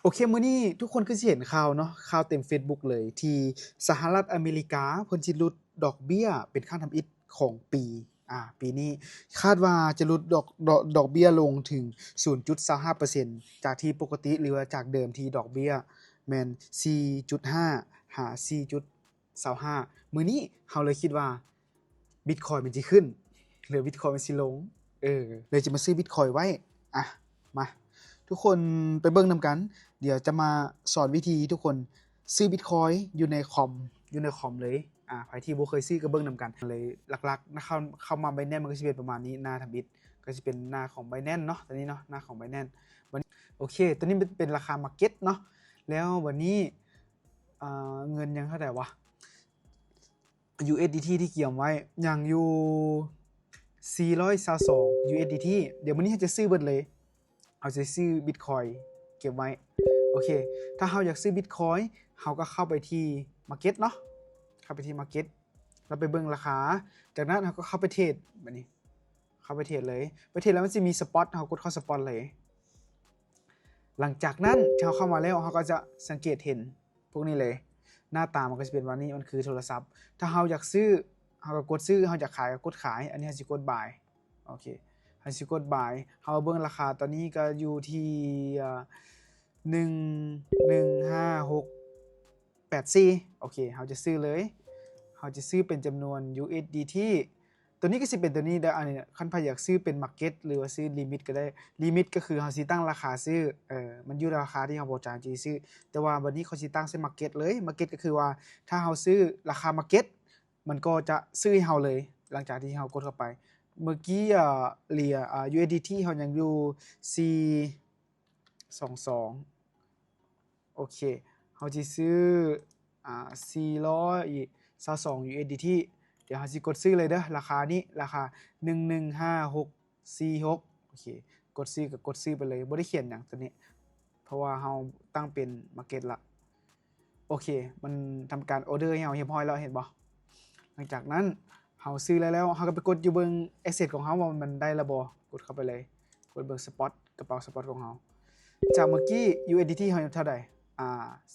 โอเคมื้อนี้ทุกคนคือสิเห็นข่าวเนาะข่าวเต็มเฟซบุ๊กเลยที่สหรัฐอเมริกาเพิ่นสิลดดอกเบี้ยเป็นค่าทำอิฐของปีปีนี้คาดว่าจะลดดอกเบี้ยลงถึง 0.25% จากที่ปกติหรือว่าจากเดิมที่ดอกเบี้ยแม่น 4.5 หา 4.25 มื้อนี้เราเลยคิดว่าบิตคอยน์มันสิขึ้นหรือบิตคอยน์มันสิลงเลยจะมาซื้อบิตคอยน์ไว้มาทุกคนไปเบิ่งนำกันเดี๋ยวจะมาสอนวิธีทุกคนซื้อบิตคอยน์อยู่ในคอมเลยใครที่บ่เคยซื้อก็เบิ่งนำกันเลยหลักๆนะเข้ามา Binance มันก็สิเป็นประมาณนี้หน้าทำบิตก็สิเป็นหน้าของ Binance เนาะตอนนี้เนาะหน้าของ Binance วันโอเคตัวนี้เป็นราคา Market เนาะแล้ววันนี้เงินยังเท่าไหร่วะ USDT ที่เกี่ยวไว้ยังอยู่422 USDT เดี๋ยววันนี้เราจะซื้อเบิดเลยเอาจะซื้อ Bitcoin เก็บไว้โอเคถ้าเราอยากซื้อ Bitcoin เราก็เข้าไปที่ Market เนาะเข้าไปที่ Market แล้วไปเบิ่งราคาจากนั้นเราก็เข้าไปเทรดแบบนี้เข้าไปเทรดเลยไปเทรดแล้วมันจะมีสปอตเรากดเข้าสปอตเลยหลังจากนั้นเราเข้ามาแล้วเราก็จะสังเกตเห็นพวกนี้เลยหน้าตามันก็จะเป็นว่านี้มันคือโทรศัพท์ถ้าเราอยากซื้อเราก็กดซื้อเราอยากขายก็กดขายอันนี้เราสิกด buy โอเคเราสิกด buy เราเบิ่งราคาตอนนี้ก็อยู่ที่115,684โอเคเราจะซื้อเลยเราจะซื้อเป็นจำนวน USDT ตัวนี้ก็สิเป็นตัวนี้ได้อันนี้คันพอยากซื้อเป็น Market หรือว่าซื้อ Limit ก็ได้ Limit ก็คือเราสิตั้งราคาซื้อมันอยู่ราคาที่เราบ่จ่ายจริงซื้อแต่ว่าวันนี้เขาสิตั้งใส่ Market เลย Market ก็คือว่าถ้าเราซื้อราคา Market มันก็จะซื้อให้เราเลยหลังจากที่เรากดเข้าไปเมื่อกี้เหรียญUSDT เรายังอยู่422โอเคเราสิซื้อ422 USDT เดี๋ยวเราสิกดซื้อเลยเด้อราคานี้ราคา115,646โอเคกดซื้อก็กดซื้อไปเลยบ่ได้เขียนหยังตัวนี้เพราะว่าเราตั้งเป็น Market ละโอเคมันทำการออเดอร์ให้เราเรียบร้อยแล้วเห็นบ่หลังจากนั้นเราซื้อแล้วเราก็ไปกดอยู่เบิ่ง Asset ของเราว่ามันได้แล้วบ่กดเข้าไปเลยกดเบิ่ง Spot กระเป๋า Spot ของเราจากเมื่อกี้ USDT เราเท่าใด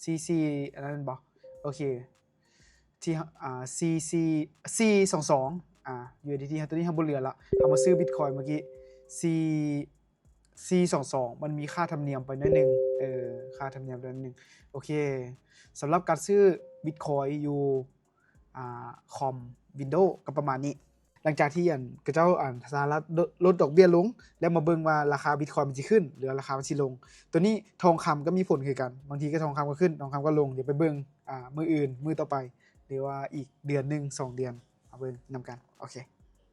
CC อันนั้นบ่โอเคที่CC 422 USDT ตัวนี้เราบ่เหลือละเรามาซื้อ Bitcoin เมื่อกี้ C22 มันมีค่าธรรมเนียมไปนิดนึงค่าธรรมเนียมไปนิดนึงโอเคสำหรับการซื้อ Bitcoin อยู่คอม Windows ก็ประมาณนี้หลังจากที่กระเจ้าสหรัฐลดดอกเบี้ยลงแล้วมาเบิ่งว่าราคา Bitcoin มันสิขึ้นหรือราคามันสิลงตัวนี้ทองคำก็มีผลคือกันบางทีก็ทองคำก็ขึ้นทองคำก็ลงเดี๋ยวไปเบิ่งมื้ออื่นมื้อต่อไปหรือว่าอีกเดือนนึง2เดือนเอาเบิ่งนำกันโอเค